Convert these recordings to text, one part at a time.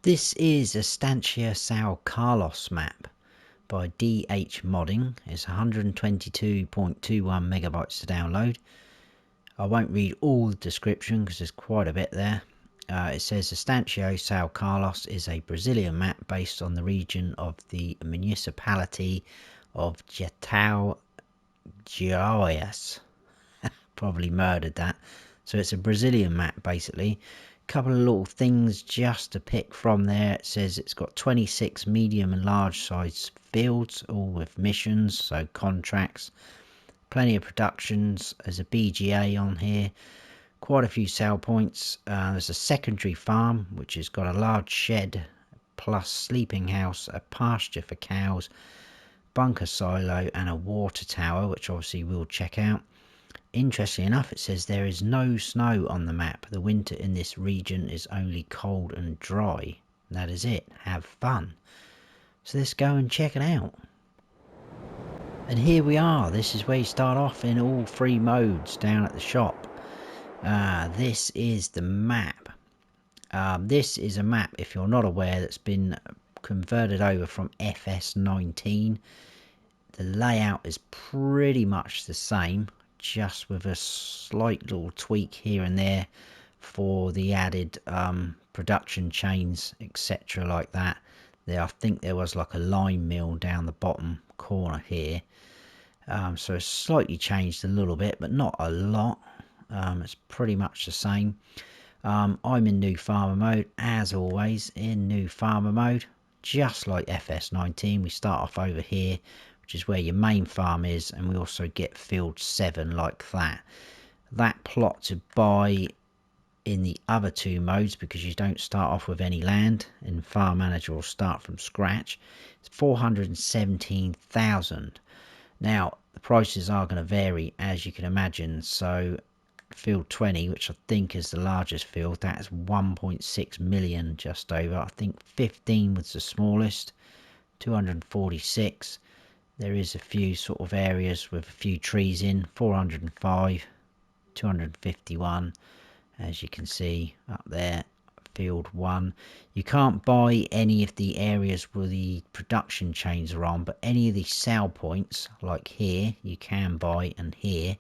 This is Estancia São Carlos map by DH Modding. It's 122.21 megabytes to download. I won't read all the description because there's quite a bit there. It says Estancia São Carlos is a Brazilian map based on the region of the municipality of Jataí, Goiás. Probably murdered that. So it's a Brazilian map basically. Couple of little things just to pick from there. It says it's got 26 medium and large size fields, all with missions, so contracts. Plenty of productions. There's a BGA on here. Quite a few sale points. There's a secondary farm which has got a large shed plus sleeping house, a pasture for cows, bunker silo and a water tower, which obviously we'll check out. Interestingly enough, it says there is no snow on the map. The winter in this region is only cold and dry. That is it. Have fun. So let's go and check it out. And here we are. This is where you start off in all three modes down at the shop. This is the map. This is a map, if you're not aware, that's been converted over from FS19. The layout is pretty much the same, just with a slight little tweak here and there for the added production chains, etc. like that. I think there was like a lime mill down the bottom corner here, so it's slightly changed a little bit, but not a lot. It's pretty much the same. I'm in new farmer mode, as always in new farmer mode, just like FS19. We start off over here, which is where your main farm is, and we also get field 7 like that. That plot to buy in the other two modes, because you don't start off with any land in Farm Manager or start from scratch, it's 417,000. Now the prices are going to vary, as you can imagine. So field 20, which I think is the largest field, that is 1.6 million just over. I think 15 was the smallest, 246. There is a few sort of areas with a few trees in, 405, 251, as you can see up there, field 1. You can't buy any of the areas where the production chains are on, but any of the sale points, like here, you can buy, and here,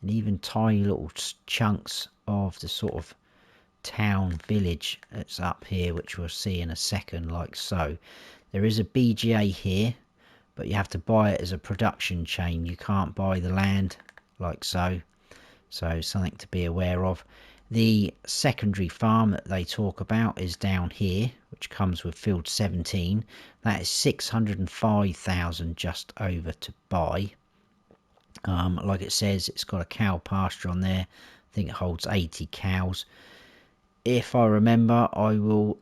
and even tiny little chunks of the sort of town village that's up here, which we'll see in a second, like so. There is a BGA here, but you have to buy it as a production chain. You can't buy the land like so. So something to be aware of. The secondary farm that they talk about is down here, which comes with field 17. That is 605,000 just over to buy. Like it says, it's got a cow pasture on there. I think it holds 80 cows. If I remember, I will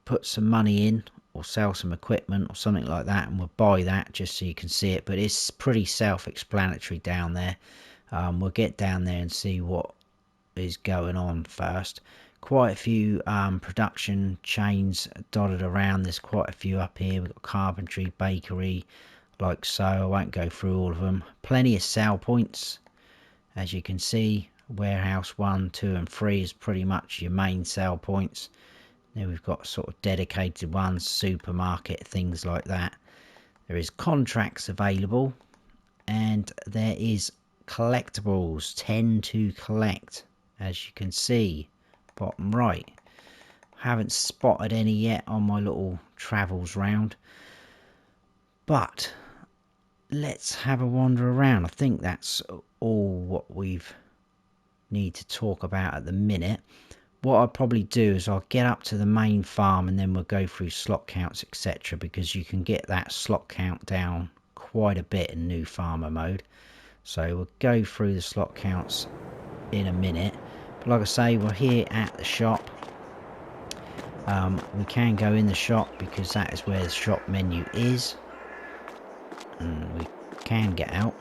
put some money in or sell some equipment or something like that, and we'll buy that just so you can see it. But it's pretty self-explanatory down there. We'll get down there and see what is going on first. Quite a few production chains dotted around. There's quite a few up here. We've got Carpentry Bakery, like so. I won't go through all of them. Plenty of sale points, as you can see. Warehouse 1, 2 and 3 is pretty much your main sale points. Then we've got sort of dedicated ones, supermarket, things like that. There is contracts available, and there is collectibles, 10 to collect, as you can see bottom right. Haven't spotted any yet on my little travels round, but let's have a wander around. I think that's all what we've need to talk about at the minute. What I'll probably do is I'll get up to the main farm and then we'll go through slot counts, etc., because you can get that slot count down quite a bit in new farmer mode. So we'll go through the slot counts in a minute. But like I say, we're here at the shop. We can go in the shop because that is where the shop menu is. And we can get out.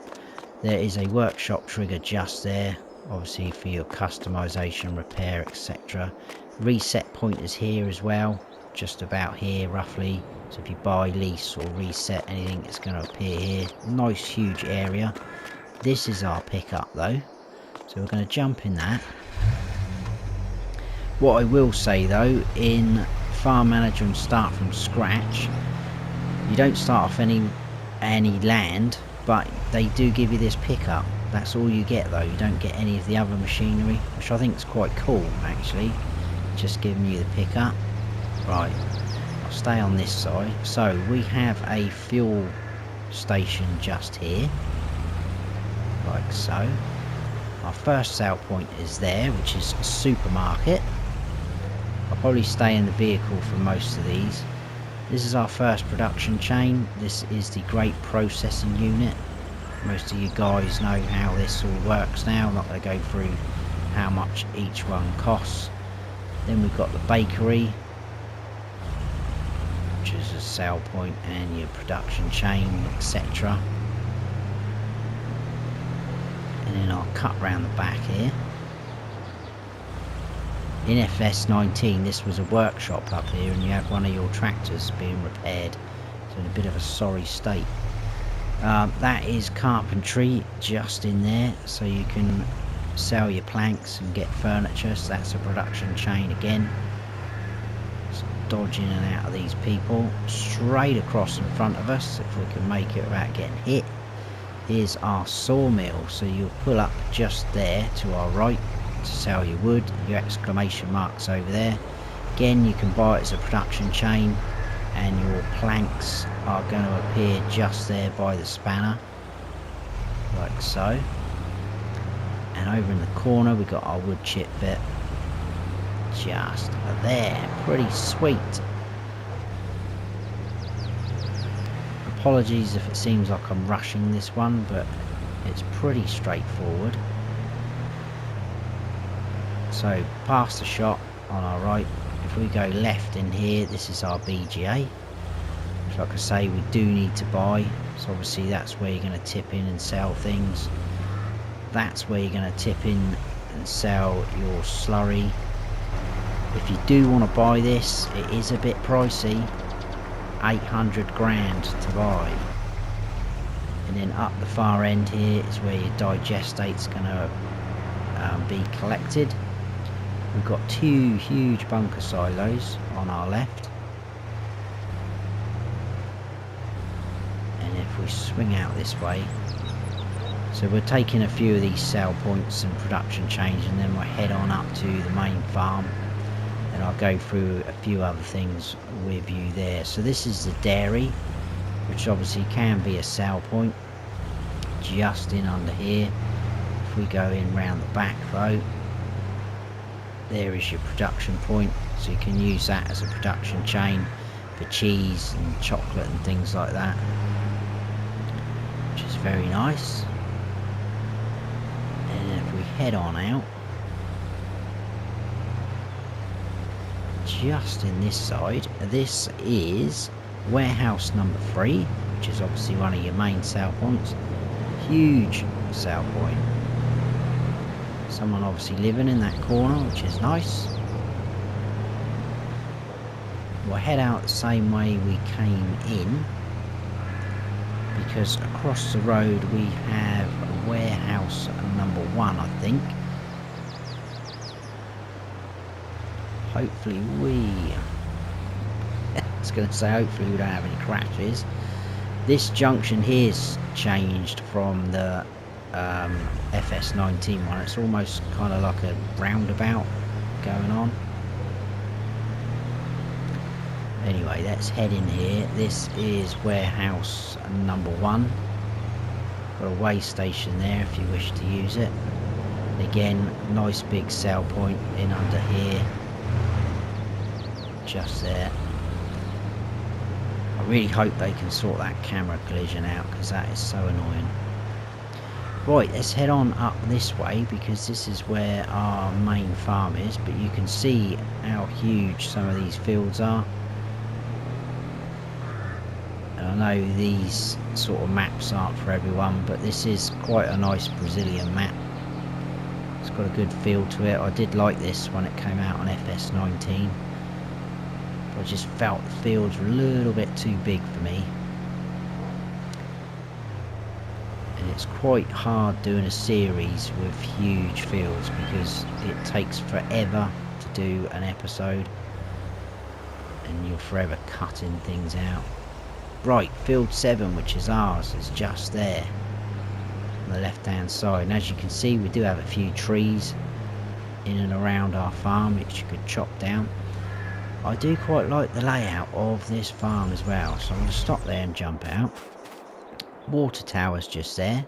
There is a workshop trigger just there, obviously for your customization, repair, etc. Reset point is here as well, just about here roughly. So if you buy, lease or reset anything, it's going to appear here. Nice huge area. This is our pickup though, so we're going to jump in that. What I will say though, in farm manager and start from scratch. You don't start off any land, but they do give you this pickup. That's all you get though. You don't get any of the other machinery, which I think is quite cool actually. Just giving you the pickup. Right, I'll stay on this side. So we have a fuel station just here, like so. Our first sale point is there, which is a supermarket. I'll probably stay in the vehicle for most of these. This is our first production chain. This is the grape processing unit. Most of you guys know how this all works now. I'm not going to go through how much each one costs. Then we've got the bakery, which is a sale point and your production chain, etc. And then I'll cut round the back here. In FS19 this was a workshop up here, and you had one of your tractors being repaired, so in a bit of a sorry state. That is carpentry just in there, so you can sell your planks and get furniture. So that's a production chain again. Just dodge in and out of these people. Straight across in front of us, if we can make it without getting hit, is our sawmill. So you'll pull up just there to our right to sell your wood. Your exclamation marks over there. Again, you can buy it as a production chain, and your planks are going to appear just there by the spanner, like so. And over in the corner we got our wood chip bit just there. Pretty sweet. Apologies if it seems like I'm rushing this one, but it's pretty straightforward. So past the shop on our right, if we go left in here, this is our BGA, which, like I say, we do need to buy. So obviously that's where you're going to tip in and sell things. That's where you're going to tip in and sell your slurry. If you do want to buy this, it is a bit pricey. 800 grand to buy. And then up the far end here is where your digestate's going to be collected. We've got two huge bunker silos on our left, and if we swing out this way, so we're taking a few of these sale points and production chains, and then we'll head on up to the main farm, and I'll go through a few other things with you there. So this is the dairy, which obviously can be a sale point just in under here. If we go in round the back though, there is your production point, so you can use that as a production chain for cheese and chocolate and things like that, which is very nice. And if we head on out, just in this side, this is warehouse number 3, which is obviously one of your main sale points. Huge sale point. Someone obviously living in that corner, which is nice. We'll head out the same way we came in, because across the road we have warehouse number 1, I think. Hopefully I was going to say hopefully we don't have any crashes. This junction here's changed from the FS19 one. It's almost kind of like a roundabout going on. Anyway, let's head in here. This is warehouse number 1. Got a weigh station there if you wish to use it. And again, nice big sale point in under here, just there. I really hope they can sort that camera collision out, because that is so annoying. Right, let's head on up this way, because this is where our main farm is, but you can see how huge some of these fields are. And I know these sort of maps aren't for everyone, but this is quite a nice Brazilian map. It's got a good feel to it. I did like this when it came out on FS19. I just felt the fields were a little bit too big for me. And it's quite hard doing a series with huge fields, because it takes forever to do an episode. and you're forever cutting things out. Right, field 7, which is ours, is just there on the left hand side, and as you can see we do have a few trees in and around our farm which you could chop down. I do quite like the layout of this farm as well, so I'm going to stop there and jump out. Water tower's just there.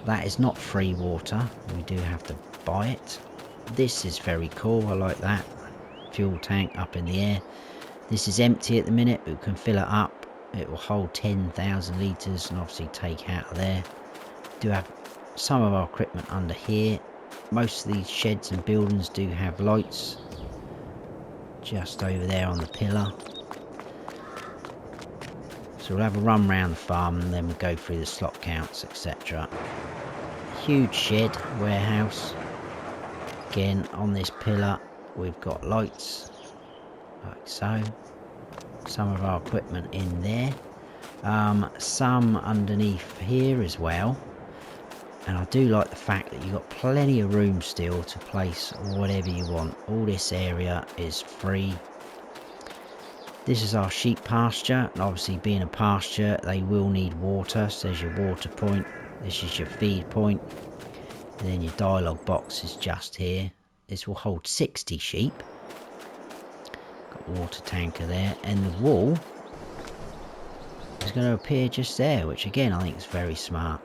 That is not free water, we do have to buy it. This is very cool, I like that. Fuel tank up in the air. This is empty at the minute, but we can fill it up. It will hold 10,000 litres and obviously take out of there. Do have some of our equipment under here. Most of these sheds and buildings do have lights. Just over there on the pillar. So we'll have a run around the farm and then we'll go through the slot counts, etc. Huge shed, warehouse. Again, on this pillar we've got lights, like so. Some of our equipment in there, some underneath here as well, and I do like the fact that you've got plenty of room still to place whatever you want. All this area is free. This is our sheep pasture, and obviously being a pasture they will need water, so there's your water point. This is your feed point, and then your dialogue box is just here. This will hold 60 sheep. Water tanker there, and the wall is going to appear just there, which again I think is very smart.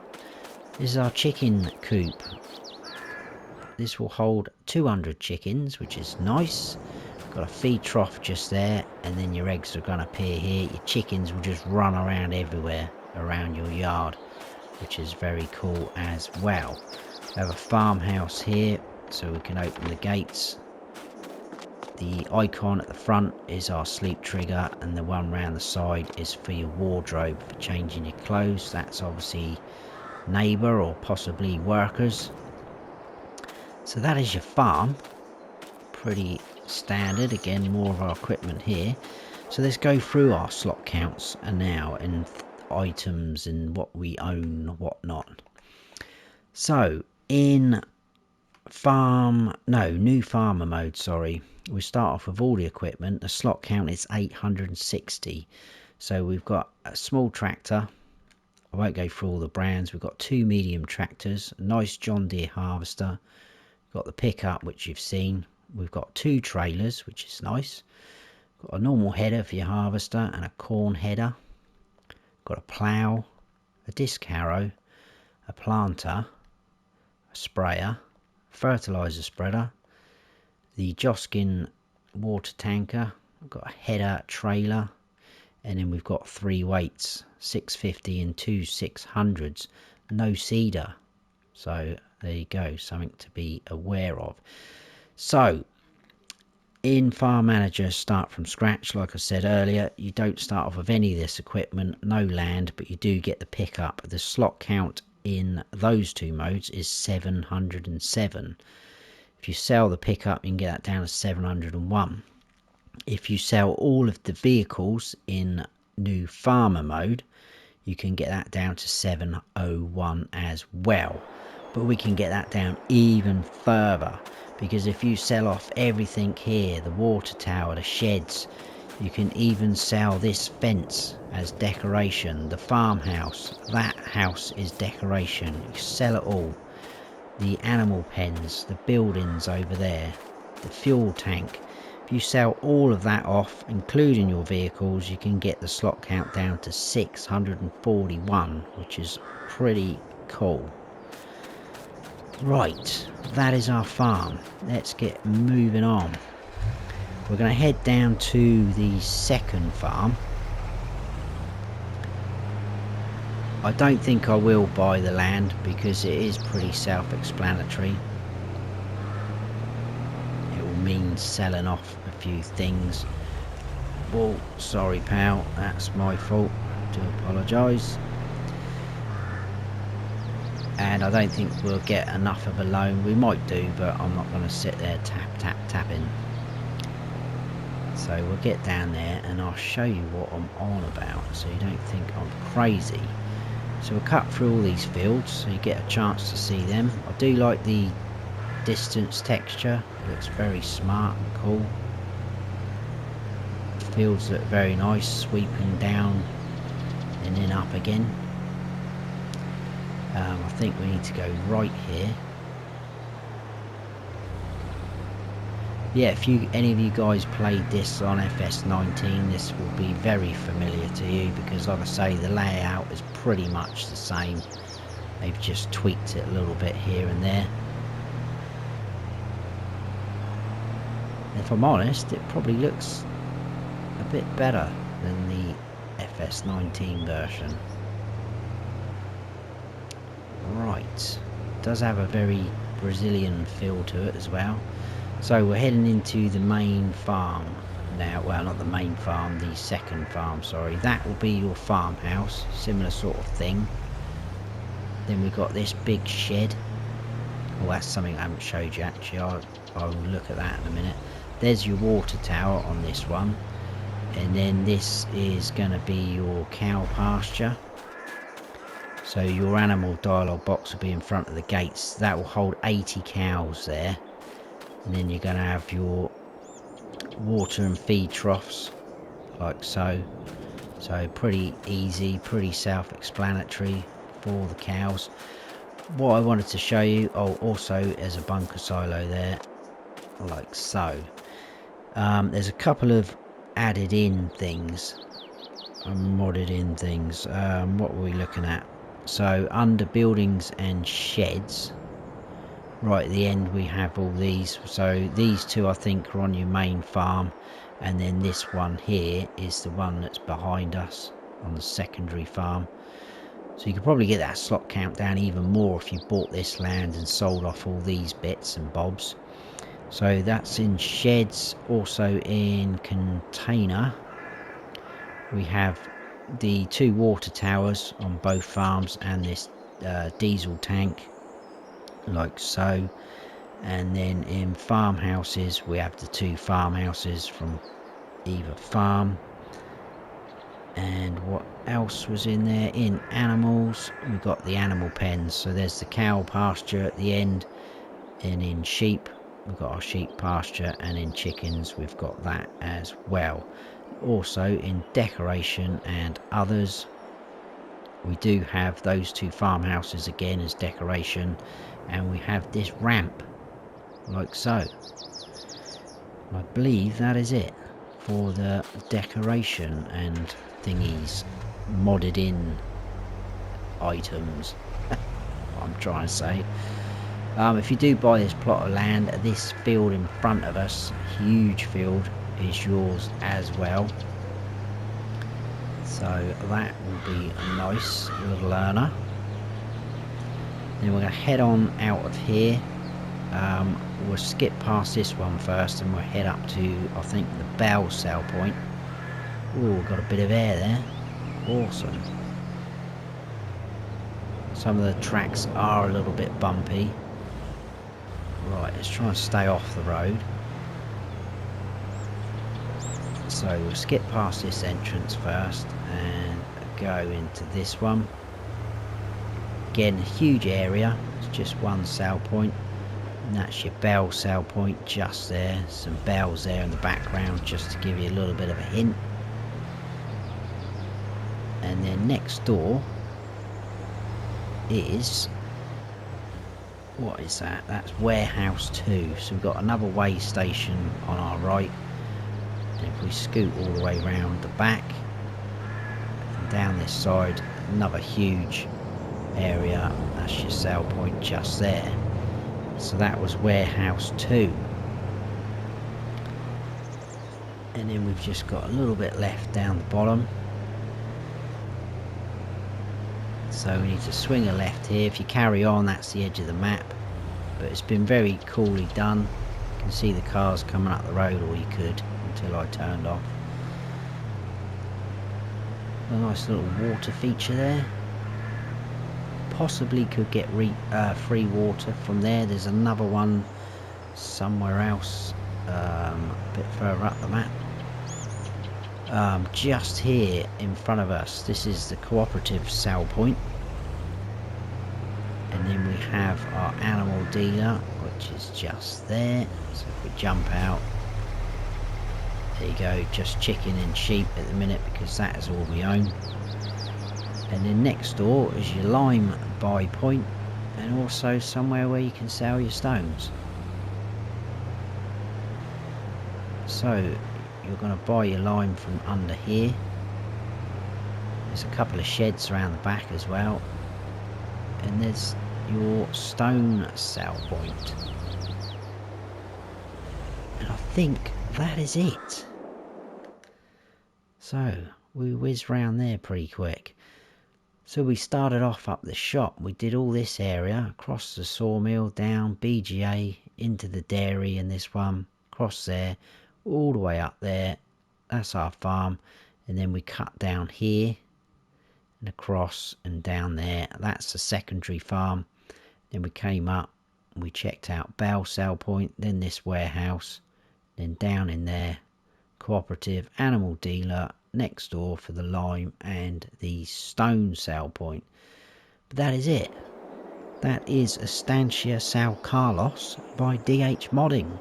This is our chicken coop. This will hold 200 chickens, which is nice. Got a feed trough just there, and then your eggs are going to appear here. Your chickens will just run around everywhere around your yard, which is very cool as well. We have a farmhouse here, so we can open the gates. The icon at the front is our sleep trigger, and the one round the side is for your wardrobe for changing your clothes. That's obviously neighbour or possibly workers. So that is your farm. Pretty standard. Again, more of our equipment here. So let's go through our slot counts and now, and items and what we own, what not. So in new farmer mode, sorry, we start off with all the equipment. The slot count is 860. So we've got a small tractor. I won't go through all the brands. We've got 2 medium tractors, a nice John Deere harvester. We've got the pickup, which you've seen. We've got 2 trailers, which is nice. Got a normal header for your harvester and a corn header. Got a plough, a disc harrow, a planter, a sprayer, fertilizer spreader, the Joskin water tanker. We've got a header trailer, and then we've got 3 weights, 650 and 2 600s. No seeder, so there you go, something to be aware of. So in Farm Manager, start from scratch. Like I said earlier, you don't start off with any of this equipment, no land, but you do get the pickup. The slot count in those 2 modes is 707. If you sell the pickup, you can get that down to 701. If you sell all of the vehicles in new farmer mode, you can get that down to 701 as well. But we can get that down even further, because if you sell off everything here, the water tower, the sheds, you can even sell this fence as decoration. The farmhouse, that house is decoration. You sell it all. The animal pens, the buildings over there, the fuel tank. If you sell all of that off, including your vehicles, you can get the slot count down to 641, which is pretty cool. Right, that is our farm. Let's get moving on. We're going to head down to the second farm. I don't think I will buy the land because it is pretty self-explanatory. It will mean selling off a few things. Well, sorry pal, that's my fault. I do apologise. And I don't think we'll get enough of a loan. We might do, but I'm not going to sit there tapping. So we'll get down there and I'll show you what I'm on about, so you don't think I'm crazy. So we'll cut through all these fields so you get a chance to see them. I do like the distance texture. It looks very smart and cool. fields look very nice, sweeping down and then up again. I think we need to go right here. Yeah, if any of you guys played this on FS19, this will be very familiar to you, because like I say, the layout is pretty much the same. They've just tweaked it a little bit here and there. If I'm honest, it probably looks a bit better than the FS19 version. Right, it does have a very Brazilian feel to it as well. So we're heading into the main farm now. Well, not the main farm, the second farm, sorry. That will be your farmhouse, similar sort of thing. Then we've got this big shed. Oh, that's something I haven't showed you actually. I'll look at that in a minute. There's your water tower on this one. And then this is going to be your cow pasture. So your animal dialogue box will be in front of the gates. That will hold 80 cows there. And then you're going to have your water and feed troughs, like so. So pretty easy, pretty self-explanatory for the cows. What I wanted to show you, oh, also there's a bunker silo there, like so. There's a couple of added in things, modded in things. What were we looking at? So under buildings and sheds, right at the end we have all these. So these two I think are on your main farm, and then this one here is the one that's behind us on the secondary farm. So you could probably get that slot count down even more if you bought this land and sold off all these bits and bobs. So that's in sheds. Also in container we have the two water towers on both farms and this diesel tank, like so. And then in farmhouses we have the two farmhouses from either farm. And what else was in there? In animals we've got the animal pens. So there's the cow pasture at the end, and in sheep we've got our sheep pasture, and in chickens we've got that as well. Also in decoration and others, we do have those two farmhouses again as decoration, and we have this ramp, like so. I believe that is it for the decoration and thingies, modded in items. I'm trying to say. If you do buy this plot of land, this field in front of us, huge field, is yours as well. So that will be a nice little earner. Then we're going to head on out of here. We'll skip past this one first and we'll head up to, I think, the bell sell point. Oh, got a bit of air there. Awesome. Some of the tracks are a little bit bumpy. Right, let's try and stay off the road. So we'll skip past this entrance first and go into this one. Again, a huge area. It's just one sell point. And that's your bell sell point just there. Some bells there in the background just to give you a little bit of a hint. And then next door is, what is that? That's warehouse 2. So we've got another weigh station on our right. And if we scoot all the way around the back and down this side, another huge area. That's your sell point just there. So that was warehouse 2. And then we've just got a little bit left down the bottom. So we need to swing a left here. If you carry on, that's the edge of the map. But it's been very coolly done. You can see the cars coming up the road, or you could, until I turned off. A nice little water feature there. Possibly could get free water from there. There's another one somewhere else, a bit further up the map. Just here in front of us, this is the cooperative sell point. And then we have our animal dealer, which is just there. So if we jump out, There you go, just chicken and sheep at the minute because that is all we own. And then next door is your lime buy point, and also somewhere where you can sell your stones. So you're going to buy your lime from under here. There's a couple of sheds around the back as well, and there's your stone sell point. And I think that is it. So we whiz round there pretty quick. So we started off up the shop. We did all this area, across the sawmill, down BGA, into the dairy and this one, across there, all the way up there. That's our farm. And then we cut down here and across and down there. That's the secondary farm. Then we came up, we checked out bale sell point, then this warehouse, then down in there, cooperative, animal dealer, next door for the lime and the stone sell point. But that is it. That is Estancia São Carlos by DH Modding.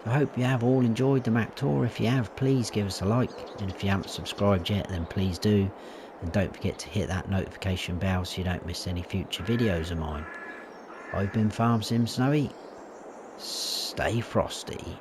I hope you have all enjoyed the map tour. If you have, please give us a like, and if you haven't subscribed yet, then please do, and don't forget to hit that notification bell so you don't miss any future videos of mine. I've been Farm Sim Snowy. Stay frosty.